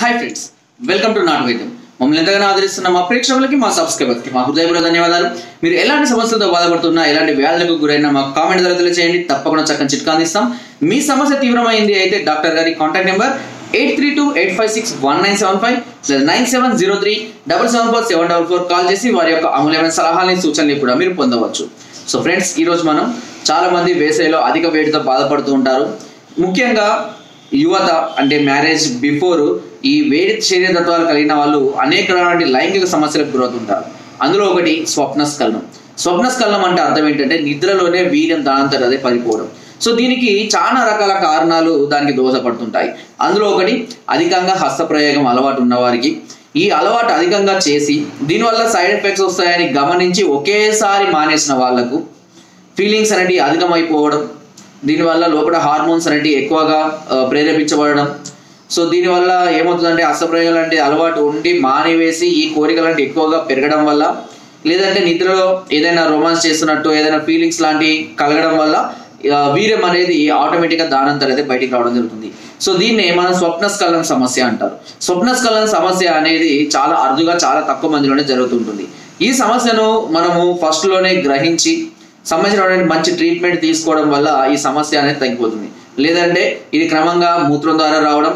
Hi friends, welcome to not వైద్యం. మమ్మల్ని ఎంతగానో ఆదరిస్తున్న మా ప్రేక్షకులకి, మా సబ్స్క్రైబర్స్కి మా హృదయపూర్వక ధన్యవాదాలు. మీరు ఎలాంటి సమస్యలతో బాధపడుతున్నా, ఎలాంటి వ్యాధులకు గురైనా మా కామెంట్ ద్వారా తెలియజేయండి. తప్పకుండా చక్కని చిట్కా అందిస్తాం. మీ సమస్య తీవ్రమైంది అయితే డాక్టర్ గారి కాంటాక్ట్ నెంబర్ 8328561975 9703774744 కాల్ చేసి వారి యొక్క అమూల్యమైన సలహాలని, సూచనలు కూడా మీరు పొందవచ్చు. సో ఫ్రెండ్స్, ఈరోజు మనం చాలా మంది వేసవిలో అధిక వేడితో బాధపడుతూ ఉంటారు. ముఖ్యంగా యువత, అంటే మ్యారేజ్ బిఫోర్ ఈ వేడి శరీర తత్వాలు కలిగిన వాళ్ళు అనేక లైంగిక సమస్యలకు గురవుతుంటారు. అందులో ఒకటి స్వప్నస్ఖలనం. స్వప్నస్ఖలనం అంటే అర్థం ఏంటంటే నిద్రలోనే వీర్యం దానంతట అదే పడిపోవడం. సో దీనికి చాలా రకాల కారణాలు దానికి దోహదపడుతుంటాయి. అందులో ఒకటి అధికంగా హస్తప్రయోగం అలవాటు ఉన్నవారికి, ఈ అలవాటు అధికంగా చేసి దీనివల్ల సైడ్ ఎఫెక్ట్స్ వస్తాయని గమనించి ఒకేసారి మానేసిన వాళ్లకు ఫీలింగ్స్ అనేవి అధికమైపోవడం, దీనివల్ల లోపల హార్మోన్స్ అనేవి ఎక్కువగా ప్రేరేపించబడడం. సో దీనివల్ల ఏమవుతుందంటే హస్తప్రయోగాలు అంటే అలవాటు ఉండి మానివేసి ఈ కోరికలు అంటే ఎక్కువగా పెరగడం వల్ల, లేదంటే నిద్రలో ఏదైనా రొమాన్స్ చేస్తున్నట్టు ఏదైనా ఫీలింగ్స్ లాంటివి కలగడం వల్ల వీర్యం అనేది ఆటోమేటిక్గా దానంతట అయితే బయటికి రావడం జరుగుతుంది. సో దీన్ని మనం స్వప్నస్ఖలనం సమస్య అంటారు. స్వప్నస్ఖలనం సమస్య అనేది చాలా అరుదుగా, చాలా తక్కువ మందిలోనే జరుగుతుంటుంది. ఈ సమస్యను మనము ఫస్ట్లోనే గ్రహించి సంబంధించిన మంచి ట్రీట్మెంట్ తీసుకోవడం వల్ల ఈ సమస్య అనేది తగ్గిపోతుంది. లేదంటే ఇది క్రమంగా మూత్రం ద్వారా రావడం,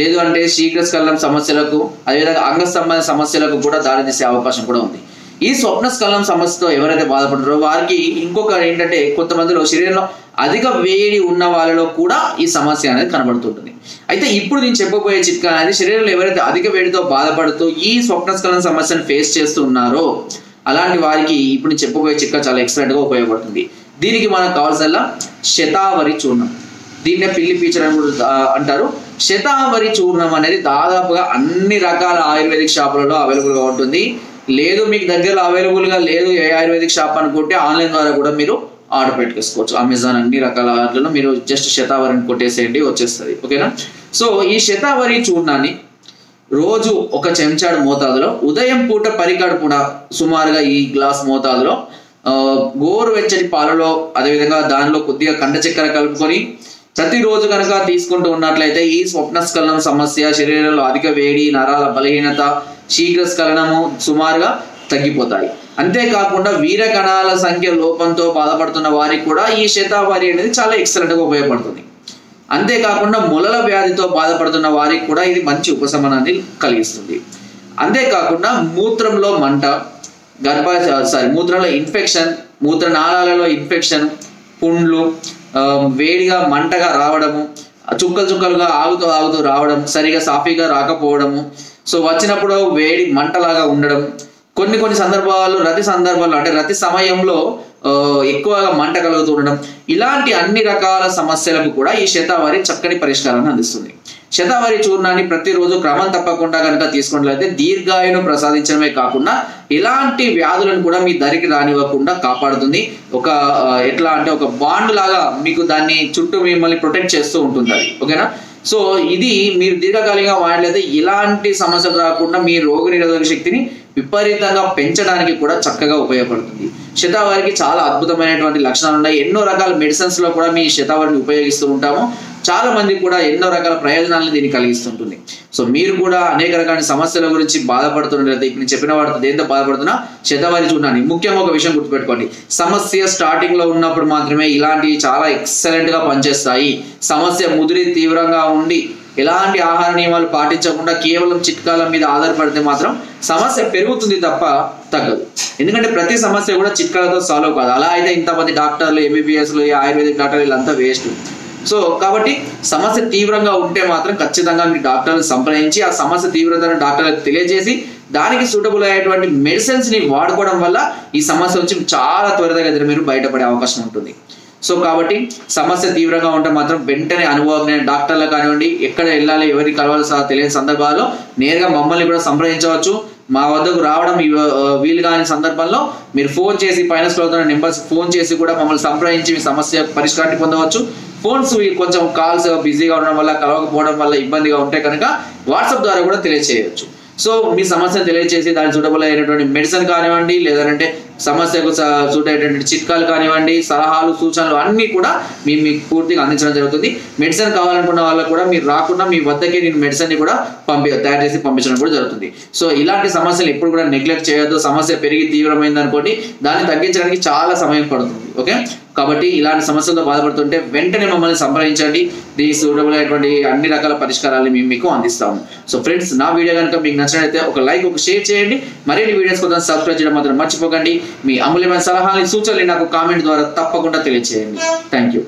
లేదు అంటే శీఘ్రస్ఖలనం సమస్యలకు, అదేవిధంగా అంగస్తంభన సమస్యలకు కూడా దారితీసే అవకాశం కూడా ఉంది. ఈ స్వప్నస్ఖలనం సమస్యతో ఎవరైతే బాధపడుతారో వారికి ఇంకొక ఏంటంటే కొంతమందిలో శరీరంలో అధిక వేడి ఉన్న వాళ్ళలో కూడా ఈ సమస్య అనేది కనబడుతుంటుంది. అయితే ఇప్పుడు నేను చెప్పబోయే చిట్కా అనేది శరీరంలో ఎవరైతే అధిక వేడితో బాధపడుతూ ఈ స్వప్నస్ఖలనం సమస్యను ఫేస్ చేస్తూ ఉన్నారో అలాంటి వారికి ఇప్పుడు నేను చెప్పబోయే చిట్కా చాలా ఎక్సలెంట్గా ఉపయోగపడుతుంది. దీనికి మనకు కావాల్సిన శతావరి చూర్ణం, దీన్నే పిల్లి పీచర్ అని కూడా అంటారు. శతావరి చూర్ణం అనేది దాదాపుగా అన్ని రకాల ఆయుర్వేదిక్ షాపులలో అవైలబుల్గా ఉంటుంది. లేదు మీకు దగ్గరలో అవైలబుల్గా లేదు ఏ ఆయుర్వేదిక్ షాప్ అనుకుంటే ఆన్లైన్ ద్వారా కూడా మీరు ఆర్డర్ పెట్టుకోవచ్చు. అమెజాన్ అన్ని రకాల వాటిలో మీరు జస్ట్ శతావరిని కొట్టేసేయండి, వచ్చేస్తుంది. ఓకేనా? సో ఈ శతావరి చూర్ణాన్ని రోజు ఒక చెంచాడు మోతాదులో, ఉదయం పూట పరికడుపున సుమారుగా ఈ గ్లాస్ మోతాదులో గోరువెచ్చటి పాలలో, అదేవిధంగా దానిలో కొద్దిగా కండ చక్కెర కలుపుకొని ప్రతిరోజు కనుక తీసుకుంటూ ఉన్నట్లయితే ఈ స్వప్నస్ఖలనం సమస్య, శరీరంలో అధిక వేడి, నరాల బలహీనత, శీఘ్రస్ఖలనము సుమారుగా తగ్గిపోతాయి. అంతేకాకుండా వీర కణాల సంఖ్య లోపంతో బాధపడుతున్న వారికి కూడా ఈ శతావరి అనేది చాలా ఎక్సలెంట్గా ఉపయోగపడుతుంది. అంతేకాకుండా మొలల వ్యాధితో బాధపడుతున్న వారికి కూడా ఇది మంచి ఉపశమనాన్ని కలిగిస్తుంది. అంతేకాకుండా మూత్రంలో మంట, మూత్రంలో ఇన్ఫెక్షన్, మూత్రనాళాలలో ఇన్ఫెక్షన్, పుండ్లు, వేడిగా మంటగా రావడము, చుక్కలుగా ఆగుతూ రావడం, సరిగా సాఫీగా రాకపోవడము, సో వచ్చినప్పుడు వేడి మంటలాగా ఉండడం, కొన్ని సందర్భాల్లో రతి సందర్భాల్లో అంటే రతి సమయంలో ఎక్కువగా మంట కలుగుతూ ఉండడం, ఇలాంటి అన్ని రకాల సమస్యలకు కూడా ఈ శతావరి చక్కని పరిష్కారాన్ని అందిస్తుంది. శతావరి చూర్ణాన్ని ప్రతిరోజు క్రమం తప్పకుండా కనుక తీసుకున్నట్లయితే దీర్ఘాయును ప్రసాదించడమే కాకుండా ఇలాంటి వ్యాధులను కూడా మీ దరికి రానివ్వకుండా కాపాడుతుంది. ఎట్లా అంటే ఒక బాండ్ లాగా మీకు దాన్ని చుట్టూ మిమ్మల్ని ప్రొటెక్ట్ చేస్తూ ఉంటుంది అది. ఓకేనా? సో ఇది మీరు దీర్ఘకాలికంగా వాడలేదే ఇలాంటి సమస్యలు రాకుండా మీ రోగ నిరోధక శక్తిని విపరీతంగా పెంచడానికి కూడా చక్కగా ఉపయోగపడుతుంది. శతావరికి చాలా అద్భుతమైనటువంటి లక్షణాలు ఉన్నాయి. ఎన్నో రకాల మెడిసిన్స్ లో కూడా మీ శతావరిని ఉపయోగిస్తూ ఉంటాము. చాలా మంది కూడా ఎన్నో రకాల ప్రయోజనాలను దీన్ని కలిగిస్తుంటుంది. సో మీరు కూడా అనేక రకాల సమస్యల గురించి బాధపడుతున్నట్లయితే ఇప్పుడు నేను చెప్పిన వాటితో దేంతో బాధపడుతున్నా శతావరి చూడండి. ముఖ్యంగా ఒక విషయం గుర్తుపెట్టుకోండి, సమస్య స్టార్టింగ్ లో ఉన్నప్పుడు మాత్రమే ఇలాంటివి చాలా ఎక్సలెంట్ గా పనిచేస్తాయి. సమస్య ముదిరి తీవ్రంగా ఉండి ఎలాంటి ఆహార నియమాలు పాటించకుండా కేవలం చిట్కాల మీద ఆధారపడితే మాత్రం సమస్య పెరుగుతుంది తప్ప తగ్గదు. ఎందుకంటే ప్రతి సమస్య కూడా చిట్కాలతో సాల్వ్ కాదు. అలా అయితే ఇంతమంది డాక్టర్లు, ఎంబీబీఎస్లు, ఆయుర్వేదిక్ డాక్టర్లు వీళ్ళంతా వేస్ట్. సో కాబట్టి సమస్య తీవ్రంగా ఉంటే మాత్రం ఖచ్చితంగా మీరు డాక్టర్ని సంప్రదించి ఆ సమస్య తీవ్రతను డాక్టర్లకు తెలియజేసి దానికి సూటబుల్ అయ్యేటువంటి మెడిసిన్స్ ని వాడుకోవడం వల్ల ఈ సమస్య వచ్చి చాలా త్వరగా మీరు బయటపడే అవకాశం ఉంటుంది. సో కాబట్టి సమస్య తీవ్రంగా ఉంటే మాత్రం వెంటనే అనుభవం డాక్టర్లు కానివ్వండి, ఎక్కడ వెళ్ళాలి, ఎవరికి కలవాలి తెలియని సందర్భాల్లో నేరుగా మమ్మల్ని కూడా సంప్రదించవచ్చు. మా వద్దకు రావడం వీలు కాని సందర్భంలో మీరు ఫోన్ చేసి పైన స్క్రోల్ నెంబర్స్ ఫోన్ చేసి కూడా మమ్మల్ని సంప్రదించి మీ సమస్య పరిష్కారాన్ని పొందవచ్చు. ఫోన్స్ కొంచెం కాల్స్ బిజీగా ఉండడం వల్ల, కలవకపోవడం వల్ల ఇబ్బందిగా ఉంటే కనుక వాట్సాప్ ద్వారా కూడా తెలియజేయవచ్చు. సో మీ సమస్యను తెలియజేసి దాని సూటబుల్ అయినటువంటి మెడిసిన్ కానివ్వండి, లేదంటే సమస్యకు సూట్ అయ్యేటువంటి చిట్కాలు కానివ్వండి, సలహాలు, సూచనలు అన్నీ కూడా మీకు పూర్తిగా అందించడం జరుగుతుంది. మెడిసిన్ కావాలనుకున్న వాళ్ళకు కూడా మీరు రాకుండా మీ వద్దకే నేను మెడిసిన్ ని కూడా తయారు చేసి పంపించడం కూడా జరుగుతుంది. సో ఇలాంటి సమస్యలు ఎప్పుడు కూడా నెగ్లెక్ట్ చేయొద్దు. సమస్య పెరిగి తీవ్రమైంది అనుకోండి, దాన్ని తగ్గించడానికి చాలా సమయం పడుతుంది. ఓకే, కాబట్టి ఇలాంటి సమస్యలతో బాధపడుతుంటే వెంటనే మమ్మల్ని సంప్రదించండి. దీనికి సూటబుల్ అయినటువంటి అన్ని రకాల పరిష్కారాలు మేము మీకు అందిస్తాము. సో ఫ్రెండ్స్, నా వీడియో కనుక మీకు నచ్చినట్లయితే ఒక లైక్, ఒక షేర్ చేయండి. మరిన్ని వీడియోస్ కోసం సబ్స్క్రైబ్ చేయడం మాత్రం మర్చిపోకండి. మీ అమూల్యమైన సలహాలు, సూచనలు నాకు కామెంట్ ద్వారా తప్పకుండా తెలియజేయండి. Thank you.